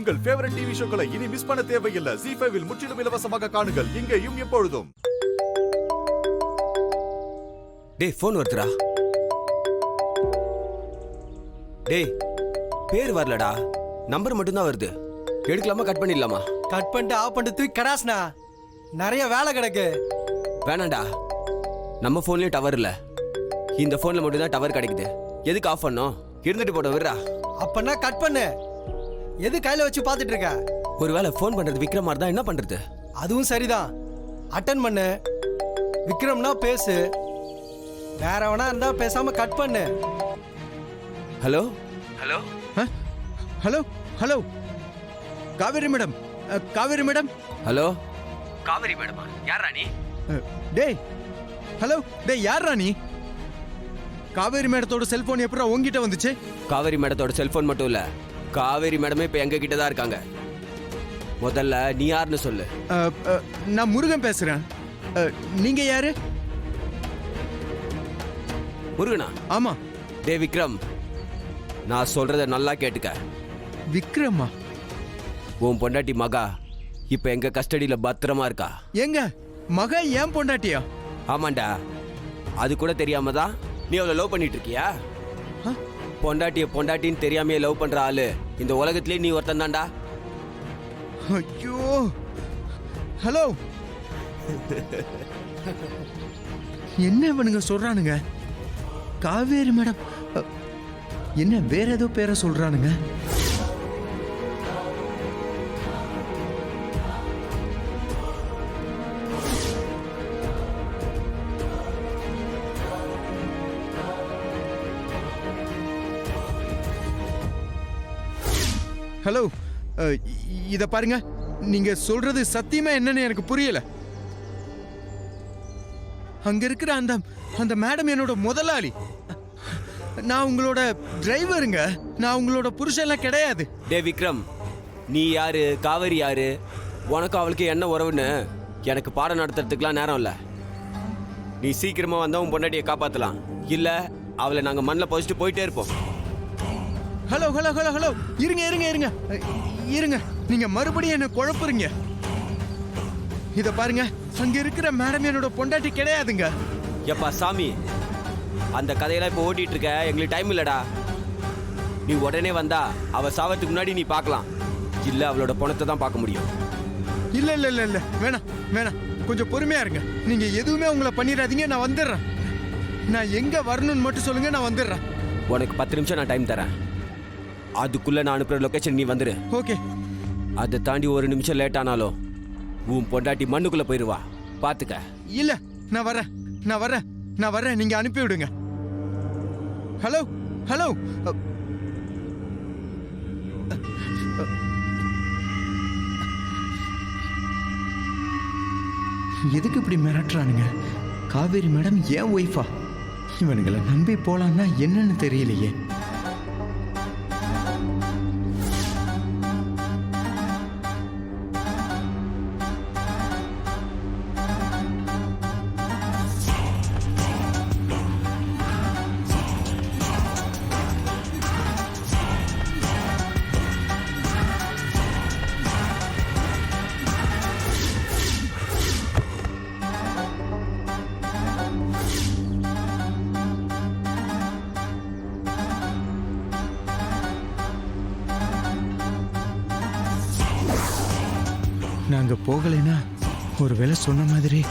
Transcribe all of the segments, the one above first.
உங்கள் favourite TV ஷோக்களை இனி miss பண்ண தேவையில்லை. ZEE5 இல் முற்றிலும் இலவசமாக காணுங்கள். இங்கேயும் எப்பொழுதும். டேய் ஃபோன் வருதுடா. டேய் பேர் வரலடா, நம்பர் மட்டும் தான் வருது. எடுக்கலாமா கட் பண்ணிடலாமா? கட் பண்ணிட்டு ஆஃப் பண்ணிட்டு தூக்கி கடாஸ்னா, நிறைய வேலை கிடக்கு. வேணாண்டா, நம்ம ஃபோன்லயும் டவர் இல்ல, இந்த ஃபோன்ல மட்டும் தான் டவர் கிடைக்குது. எதுக்கு ஆஃப் பண்ணோம்? இருந்துட்டு போட விடுறா. அப்பன்னா கட் பண்ணு. எது கையில வச்சு பார்த்துட்டு இருக்க? ஒருவேளை ஃபோன் பண்றது விக்ரமா இருந்தா என்ன பண்றது? அதுவும் சரிதான், அட்டன் பண்ணு. விக்ரம்னா பேசு, வேற எவனா இருந்தா பேசாம கட் பண்ணு. Hello hello hello hello Kaveri madam, Kaveri madam. Hello Kaveri மேடமா? யாரா நீ? டேய் ஹலோ, டேய் யாரா நீ? காவேரி மேடத்தோட செல்போன் எப்பறம் உங்ககிட்ட வந்துச்சு? காவேரி மேடத்தோட செல்போன் மட்டும் இல்ல, காவேரி மேடமே இப்ப எங்க கிட்ட தான் இருக்காங்க. முதல்ல நீ யாருன்னு சொல்லு. நான் முருகன் பேசுறேன். நீங்க யாரு? முருகனா? ஆமா. டே விக்ரம், நான் சொல்றத நல்லா கேட்டுக்க. விக்ரமா? உன் பொண்டாட்டி மகா இப்ப எங்க கஸ்டடியில பத்திரமா இருக்கா. எங்க மகா ஏன் பொண்டாட்டியா? ஆமாண்டா, அது கூட தெரியாம தான் நீ அவளை லவ் பண்ணிட்டு இருக்கியா? பொண்டாட்டிய பொண்டாட்டின்னு தெரியாமையே லவ் பண்ற ஆளு இந்த உலகத்திலே நீ ஒருத்தன் தான்டா. ஐயோ ஹலோ, என்ன இவனுங்க சொல்றானுங்க? காவேரி மேடம் என்ன வேற ஏதோ பேரை சொல்றானுங்க? ஹலோ, இத பாருங்க, நீங்க சொல்றது சத்தியமா என்னன்னு எனக்கு புரியல. அங்க இருக்கிற அந்த மேடம் என்னோட முதலாளி. நான் உங்களோட டிரைவருங்க, நான் உங்களோட புருஷன்லாம் கிடையாது. டே விக்ரம், நீ யாரு, காவேரி யாரு, உனக்கு அவளுக்கு என்ன உறவுன்னு எனக்கு பாடம் நடத்துறதுக்குலாம் நேரம் இல்ல. நீ சீக்கிரமா வந்தா உன் பொண்டாட்டியை காப்பாத்தலாம், இல்ல அவளை நாங்க மண்ணில் போச்சுட்டு போயிட்டே இருப்போம். ஹலோ ஹலோ ஹலோ ஹலோ, இருங்க இருங்க இருங்க இருங்க, நீங்க மறுபடியும் என்ன குழப்புறீங்க. இத பாருங்க, அங்க இருக்கிற மேடம் என்னோட பொண்டாட்டி கிடையாதுங்க. எப்பா சாமி, அந்த கதையெல்லாம் இப்போ ஓட்டிட்டு இருக்க, எங்களுக்கு டைம் இல்லடா. நீ உடனே வந்தா அவ சாவத்துக்கு முன்னாடி நீ பார்க்கலாம், இல்ல அவளோட பணத்தை தான் பார்க்க முடியும். இல்ல இல்ல இல்ல இல்ல, வேணாம் வேணாம், கொஞ்சம் பொறுமையா இருங்க. நீங்க எதுவுமே உங்களை பண்ணிடாதீங்க, நான் வந்துடுறேன். நான் எங்க வரணும்னு மட்டும் சொல்லுங்க, நான் வந்துடுறேன். உனக்கு 10 நிமிஷம் நான் டைம் தரேன், அதுக்குள்ள நான் அனுப்புற லொகேஷன் நீ வந்துரு. ஓகே. அதை தாண்டி 1 நிமிஷம் லேட் ஆனாலும் உன் பொண்டாட்டி மண்ணுக்குள்ள போயிருவா, பாத்துக்க. இல்ல, நான் வரேன் நான் வரேன் நான் வரேன், நீங்க அனுப்பி விடுங்க. ஹலோ ஹலோ, எதுக்கு இப்படி மிரட்டுறானுங்க? காவேரி மேடம் ஏன் ஒய்ஃபா? இவனுங்களை நம்பி போலான்னா என்னன்னு தெரியலையே. நாங்க போகலைன்னா ஒரு வேளை சொன்ன மாதிரி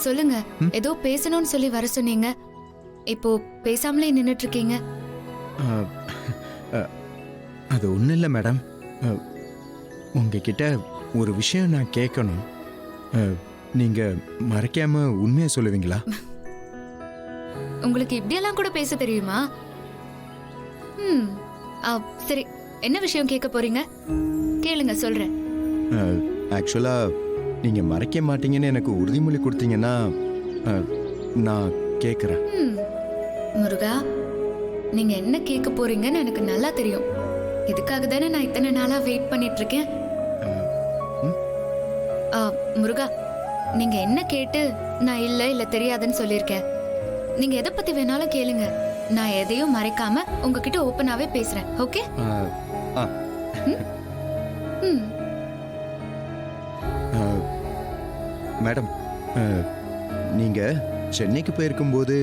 சொல்லுங்க, ஏதோ பேசணும்னு சொல்லி வர சொன்னீங்க, இப்போ பேசாமலே நின்னுட்டு இருக்கீங்க. அது ஒன்றும் இல்லை மேடம், உங்ககிட்ட ஒரு விஷயம் நான் கேட்கணும். நீங்க மறைக்காம உண்மையை சொல்லுவீங்களா? உங்களுக்கு இப்படியெல்லாம் கூட பேச தெரியுமா? சரி, என்ன விஷயம் கேட்க போறீங்க? கேளுங்க, சொல்றேன். ஆக்சுவலா நீங்க மறைக்க மாட்டீங்கன்னு எனக்கு உறுதிமொழி கொடுத்தீங்கன்னா நான் கேட்குறேன். ம். முருகா நீங்க என்ன கேட்க போறீங்கன்னு எனக்கு நல்லா தெரியும். இதுக்காக தானே நான் இத்தனை நாளா வெயிட் பண்ணிட்டு இருக்கேன். முருகா நீங்க என்ன கேட்டு நான் இல்ல தெரியாதுன்னு சொல்லியிருக்கேன். நீங்க எதை பத்தி வேணாலும் கேளுங்க. நான் எதையும் மறைக்காம உங்ககிட்ட ஓப்பனாவே பேசுறேன். ஓகே? ம். மேடம், நீங்க சென்னைக்கு போயிருக்கும்போது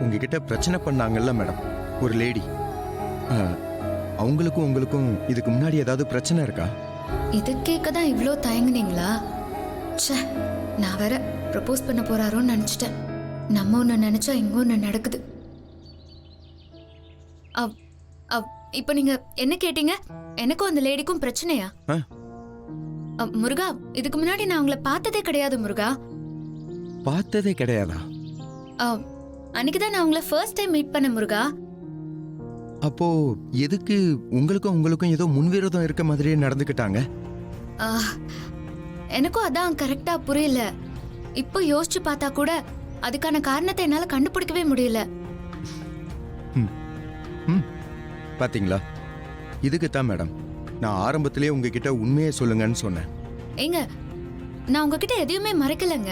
உங்ககிட்ட பிரச்சனை பண்ணாங்கல்ல மேடம், ஒரு லேடி. அவங்களுக்கும் உங்களுக்கும் இதுக்கு முன்னாடி ஏதாவது பிரச்சனை இருக்கா? இது கேட்க தான் இவ்ளோ தயங்குனீங்களா? ச்சே, நான் வேற ப்ரப்போஸ் பண்ண போறாரோன்னு நினைச்சிட்டேன். நம்ம ஒன்று நினைச்சா இங்க ஒன்று நடக்குது. இப்போ நீங்க என்ன கேட்டீங்க? எனக்கும் அந்த லேடிக்கும் பிரச்சனையா? முருகா இதுக்கு முன்னாடி நான் உங்களை பார்த்ததே கிடையாது முருகா. பார்த்ததே கிடையாதா? அன்னைக்கு தான் நான் உங்களை ஃபர்ஸ்ட் டைம் மீட் பண்ண முருகா. அப்போ எதுக்கு உங்களுக்கும் ஏதோ முன்விரோதம் இருக்க மாதிரியே நடந்துக்கிட்டாங்க? எனக்கும் அதான் கரெக்டா புரியல. இப்போ யோசிச்சு பார்த்தா கூட அதுக்கான காரணத்தை என்னால கண்டுபிடிக்கவே முடியல. பாத்தீங்களா, இதுக்கு தான் மேடம் நான் ஆரம்பத்திலேயே உங்ககிட்ட உண்மையை சொல்லுங்கன்னு சொன்னேன். ஏங்க நான் உங்ககிட்ட எதையுமே மறைக்கலங்க.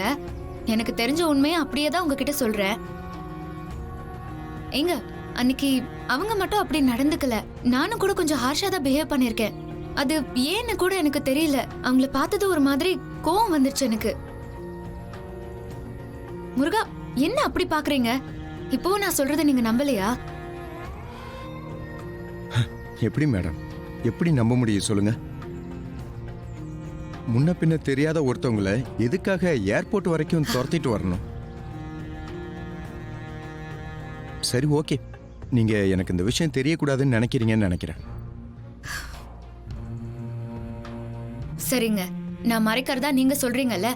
எனக்கு தெரிஞ்ச உண்மையை அப்படியே தான் உங்ககிட்ட சொல்றேன். ஏங்க அன்னைக்கு அவங்க மட்டும் அப்படி நடந்துக்கல, நானும் கூட கொஞ்சம் ஹார்ஷா தான் பிஹேவ் பண்ணிருக்கேன். அது ஏன்னு கூட எனக்கு தெரியல. அவங்கள பார்த்தது ஒரு மாதிரி கோவம் வந்துருச்சு எனக்கு. முருகா என்ன அப்படி பாக்குறீங்க? இப்போ நான் சொல்றதை நீங்க நம்பலையா? எப்படி மேடம், எப்படி நம்ப முடியும் சொல்லுங்க? முன்ன பின்ன தெரியாத ஒருத்தவங்களை எதுக்காக ஏர்போர்ட் வரைக்கும் துரத்திட்டு வரணும்? சரி ஓகே, நீங்க எனக்கு இந்த விஷயம் தெரியக்கூடாதுன்னு நினைக்கிறீங்கன்னு நினைக்கிறேன். சரிங்க, நான் மறைக்கிறதா நீங்க சொல்றீங்கல்ல,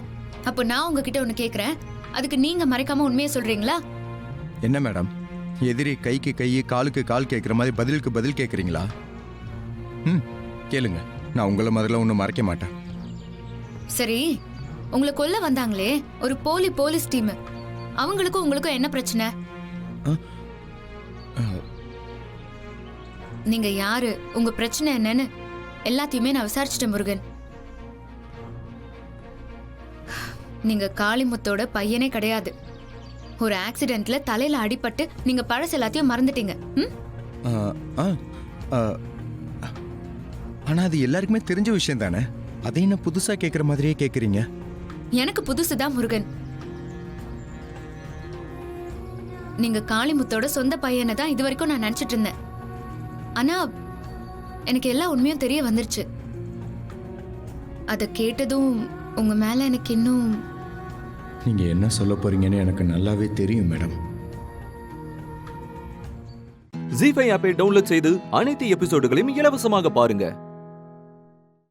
அப்போ நான் உங்ககிட்ட ஒண்ணு கேக்குறேன். அதுக்கு நீங்க மறைக்காம உண்மையை சொல்றீங்களா? என்ன மேடம், எதிரி கைக்கு கை காலுக்கு கால் கேட்குற மாதிரி பதிலுக்கு பதில் கேட்குறீங்களா? கேளுங்க, நான் உங்களை முதல்ல ஒன்றும் மறைக்க மாட்டேன். சரி, உங்களை கொல்ல வந்தாங்களே ஒரு போலீஸ் டீம், அவங்களுக்கும் உங்களுக்கும் என்ன பிரச்சனை? நீங்க யாரு, உங்க பிரச்சனை என்னன்னு எல்லாத்தையுமே நான் விசாரிச்சிட்டேன் முருகன். நீங்க காளிமுத்தோட பையனே கிடையாது. ஒரு ஆக்சிடென்ட்ல தலையில அடிபட்டு நீங்க பழசு எல்லாத்தையும் மறந்துட்டீங்க. ஆனா அது எல்லாருக்குமே தெரிஞ்ச விஷயம் தானே, அதை என்ன புதுசா கேட்குற மாதிரியே கேட்குறீங்க? எனக்கு புதுசுதான் முருகன். நீங்க காளிமுத்தோட சொந்த பையனை தான் இது வரைக்கும் நான் நினைச்சிட்டு இருந்தேன். ஆனா எனக்கு எல்லா உண்மையும் தெரிய வந்துருச்சு. அத கேட்டதும் உங்க மேல எனக்கு இன்னும்... நீங்க என்ன சொல்ல போறீங்கன்னு எனக்கு நல்லாவே தெரியும் மேடம். ஜீ5 ஆப்பை டவுன்லோட் செய்து அனைத்து எபிசோடுகளையும் இலவசமாக பாருங்க.